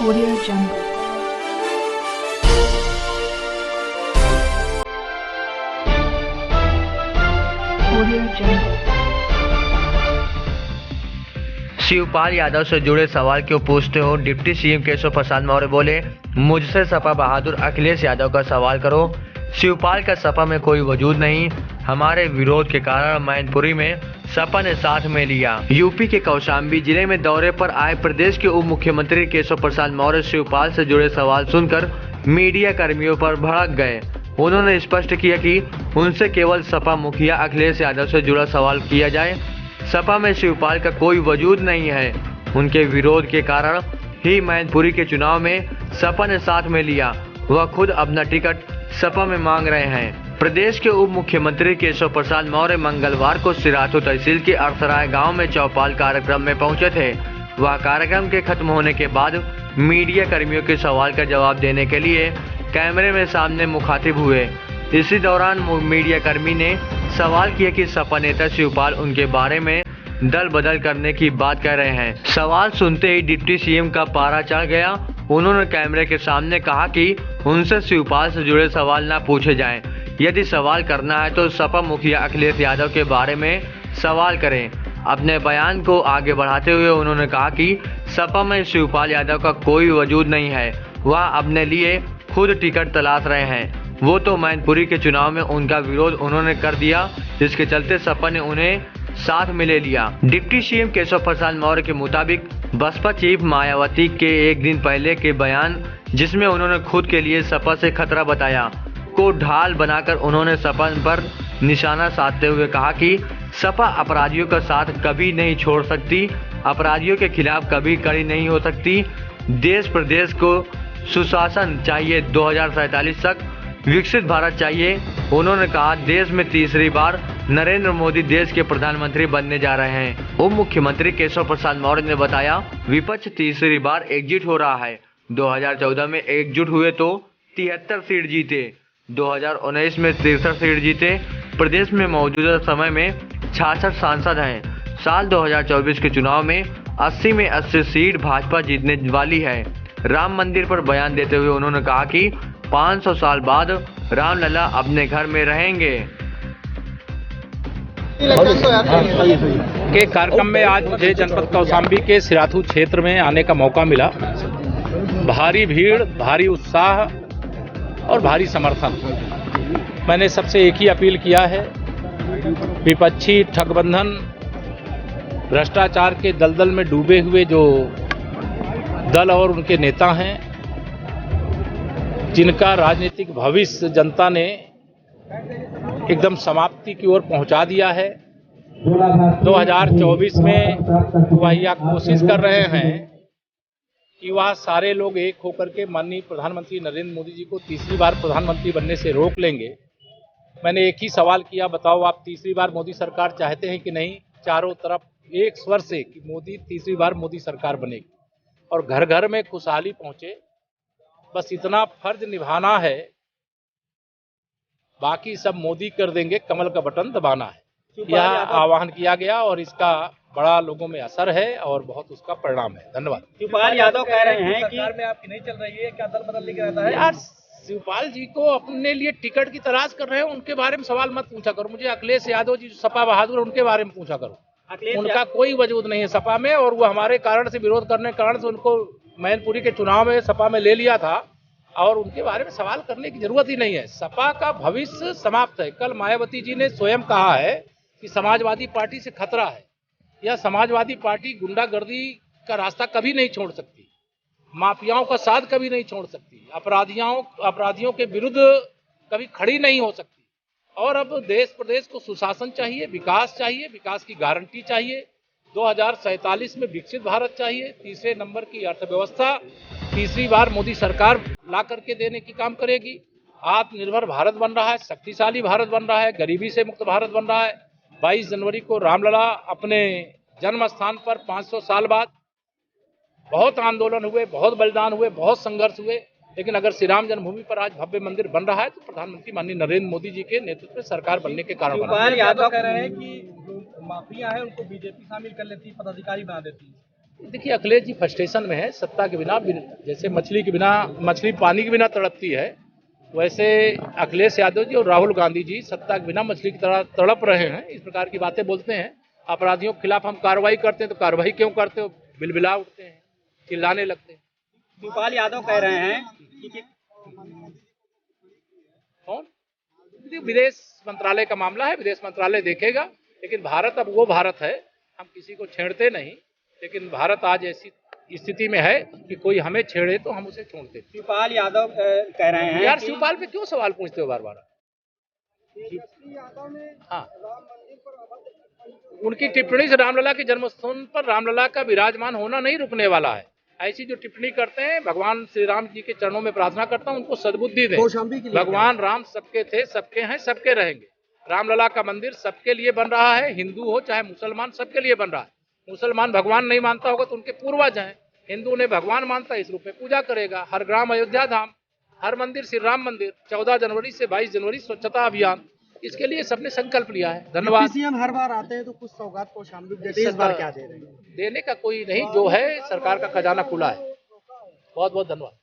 Audio Jungle. Audio Jungle. Shivpal Yadav से जुड़े सवाल क्यों पूछते हो? डिप्टी सीएम केशव प्रसाद मौर्य बोले, मुझसे सपा बहादुर अखिलेश यादव का सवाल करो। शिवपाल का सपा में कोई वजूद नहीं। हमारे विरोध के कारण मैनपुरी में सपा ने साथ में लिया। यूपी के कौशाम्बी जिले में दौरे पर आए प्रदेश के उप मुख्यमंत्री केशव प्रसाद मौर्य शिवपाल से जुड़े सवाल सुनकर मीडिया कर्मियों पर भड़क गए। उन्होंने स्पष्ट किया कि उनसे केवल सपा मुखिया अखिलेश यादव से जुड़ा सवाल किया जाए। सपा में शिवपाल का कोई वजूद नहीं है। उनके विरोध के कारण ही मैनपुरी के चुनाव में सपा ने साथ में लिया। वह खुद अपना टिकट सपा में मांग रहे हैं। प्रदेश के उप मुख्यमंत्री केशव प्रसाद मौर्य मंगलवार को सिराथू तहसील के अरसराय गांव में चौपाल कार्यक्रम में पहुंचे थे। वह कार्यक्रम के खत्म होने के बाद मीडिया कर्मियों के सवाल का जवाब देने के लिए कैमरे में सामने मुखातिब हुए। इसी दौरान मीडिया कर्मी ने सवाल किया कि सपा नेता शिवपाल उनके बारे में दल बदल करने की बात कह रहे हैं। सवाल सुनते ही डिप्टी सीएम का पारा चढ़ गया। उन्होंने कैमरे के सामने कहा कि उनसे शिवपाल से जुड़े सवाल न पूछे जाएं। यदि सवाल करना है तो सपा मुखिया अखिलेश यादव के बारे में सवाल करें। अपने बयान को आगे बढ़ाते हुए उन्होंने कहा कि सपा में शिवपाल यादव का कोई वजूद नहीं है। वह अपने लिए खुद टिकट तलाश रहे हैं। वो तो मैनपुरी के चुनाव में उनका विरोध उन्होंने कर दिया, जिसके चलते सपा ने उन्हें साथ में ले लिया। डिप्टी सीएम केशव प्रसाद मौर्य के मुताबिक बसपा चीफ मायावती के एक दिन पहले के बयान, जिसमें उन्होंने खुद के लिए सपा से खतरा बताया, को ढाल बनाकर उन्होंने सपा पर निशाना साधते हुए कहा कि सपा अपराधियों का साथ कभी नहीं छोड़ सकती, अपराधियों के खिलाफ कभी कड़ी नहीं हो सकती। देश प्रदेश को सुशासन चाहिए, 2047 तक विकसित भारत चाहिए। उन्होंने कहा, देश में तीसरी बार नरेंद्र मोदी देश के प्रधानमंत्री बनने जा रहे हैं। उप मुख्यमंत्री केशव प्रसाद मौर्य ने बताया, विपक्ष तीसरी बार एकजुट हो रहा है। 2014 में एकजुट हुए तो 73 सीट जीते, 2019 में 63 सीट जीते। प्रदेश में मौजूदा समय में 66 सांसद हैं। साल 2024 के चुनाव में 80 में 80 सीट भाजपा जीतने वाली है। राम मंदिर पर बयान देते हुए उन्होंने कहा कि 500 साल बाद रामलला अपने घर में रहेंगे। के कार्यक्रम में आज मुझे जनपद कौशाम्बी के सिराथू क्षेत्र में आने का मौका मिला। भारी भीड़, भारी उत्साह और भारी समर्थन। मैंने सबसे एक ही अपील किया है, विपक्षी ठगबंधन भ्रष्टाचार के दलदल में डूबे हुए जो दल और उनके नेता हैं, जिनका राजनीतिक भविष्य जनता ने एकदम समाप्ति की ओर पहुंचा दिया है, 2024 में वह यह कोशिश कर रहे हैं कि वह सारे लोग एक होकर के माननीय प्रधानमंत्री नरेंद्र मोदी जी को तीसरी बार प्रधानमंत्री बनने से रोक लेंगे। मैंने एक ही सवाल किया, बताओ आप तीसरी बार मोदी सरकार चाहते हैं कि नहीं? चारों तरफ एक स्वर से कि मोदी तीसरी बार मोदी सरकार बनेगी और घर घर में खुशहाली पहुंचे। बस इतना फर्ज निभाना है, बाकी सब मोदी कर देंगे, कमल का बटन दबाना है। यह आह्वान किया गया और इसका बड़ा लोगों में असर है और बहुत उसका परिणाम है। धन्यवाद। शिवपाल यादव कह रहे हैं कि सरकार में आपकी नहीं चल रही है, क्या दल बदल लेके रहता है? यार, शिवपाल जी को अपने लिए टिकट की तलाश कर रहे हैं, उनके बारे में सवाल मत पूछा करो। मुझे अखिलेश यादव जी सपा बहादुर, उनके बारे में पूछा करो। उनका कोई वजूद नहीं है सपा में और वो हमारे कारण से, विरोध करने के कारण से उनको मैनपुरी के चुनाव में सपा में ले लिया था और उनके बारे में सवाल करने की जरूरत ही नहीं है। सपा का भविष्य समाप्त है। कल मायावती जी ने स्वयं कहा है कि समाजवादी पार्टी से खतरा है। यह समाजवादी पार्टी गुंडागर्दी का रास्ता कभी नहीं छोड़ सकती, माफियाओं का साथ कभी नहीं छोड़ सकती, अपराधियों के विरुद्ध कभी खड़ी नहीं हो सकती। और अब देश प्रदेश को सुशासन चाहिए, विकास चाहिए, विकास की गारंटी चाहिए। 2047 में विकसित भारत चाहिए, तीसरे नंबर की अर्थव्यवस्था तीसरी बार मोदी सरकार ला करके देने की काम करेगी। आत्मनिर्भर भारत बन रहा है, शक्तिशाली भारत बन रहा है, गरीबी से मुक्त भारत बन रहा है। 22 जनवरी को रामलला अपने जन्म स्थान पर 500 साल बाद बहुत आंदोलन हुए, बहुत बलिदान हुए, बहुत संघर्ष हुए, लेकिन अगर श्री राम जन्मभूमि पर आज भव्य मंदिर बन रहा है तो प्रधानमंत्री माननीय नरेंद्र मोदी जी के नेतृत्व में सरकार बनने के कारण बना। यादव कह रहे हैं कि जो माफिया है उनको बीजेपी शामिल कर लेती, पदाधिकारी बना देती। देखिए, अखिलेश जी फ्रस्ट्रेशन में है सत्ता के बिना। जैसे मछली पानी के बिना तड़पती है, वैसे अखिलेश यादव जी और राहुल गांधी जी सत्ता के बिना मछली की तरह तड़प रहे हैं। इस प्रकार की बातें बोलते हैं। अपराधियों के खिलाफ हम कार्रवाई करते हैं तो कार्रवाई क्यों करते हो, बिलबिला उठते हैं, चिल्लाने लगते हैं। शिवपाल यादव कह रहे हैं कि कौन? विदेश मंत्रालय का मामला है, विदेश मंत्रालय देखेगा। लेकिन भारत अब वो भारत है, हम किसी को छेड़ते नहीं। लेकिन भारत आज ऐसी स्थिति में है कि कोई हमें छेड़े तो हम उसे छोड़ते। शिवपाल यादव कह रहे हैं यार, कि शिवपाल पे क्यों सवाल पूछते हो बार बार? हाँ, उनकी टिप्पणी से रामलला के जन्मस्थान पर रामलला का विराजमान होना नहीं रुकने वाला है। ऐसी जो टिप्पणी करते हैं, भगवान श्री राम जी के चरणों में प्रार्थना करता हूं उनको सद्बुद्धि दें। भगवान राम सबके थे, सबके हैं, सबके रहेंगे। रामलला का मंदिर सबके लिए बन रहा है, हिंदू हो चाहे मुसलमान, सबके लिए बन रहा है। मुसलमान भगवान नहीं मानता होगा तो उनके पूर्वज हैं। हिंदू ने भगवान मानता है, इस रूप में पूजा करेगा। हर ग्राम अयोध्या धाम, हर मंदिर श्री राम मंदिर। 14 जनवरी से 22 जनवरी स्वच्छता अभियान, इसके लिए सबने संकल्प लिया है। धन्यवाद। सीएम हर बार आते हैं तो कुछ सौगात को शामिल देते हैं, इस बार क्या दे रहे हैं? देने का कोई नहीं, जो है सरकार का खजाना खुला है। बहुत बहुत धन्यवाद।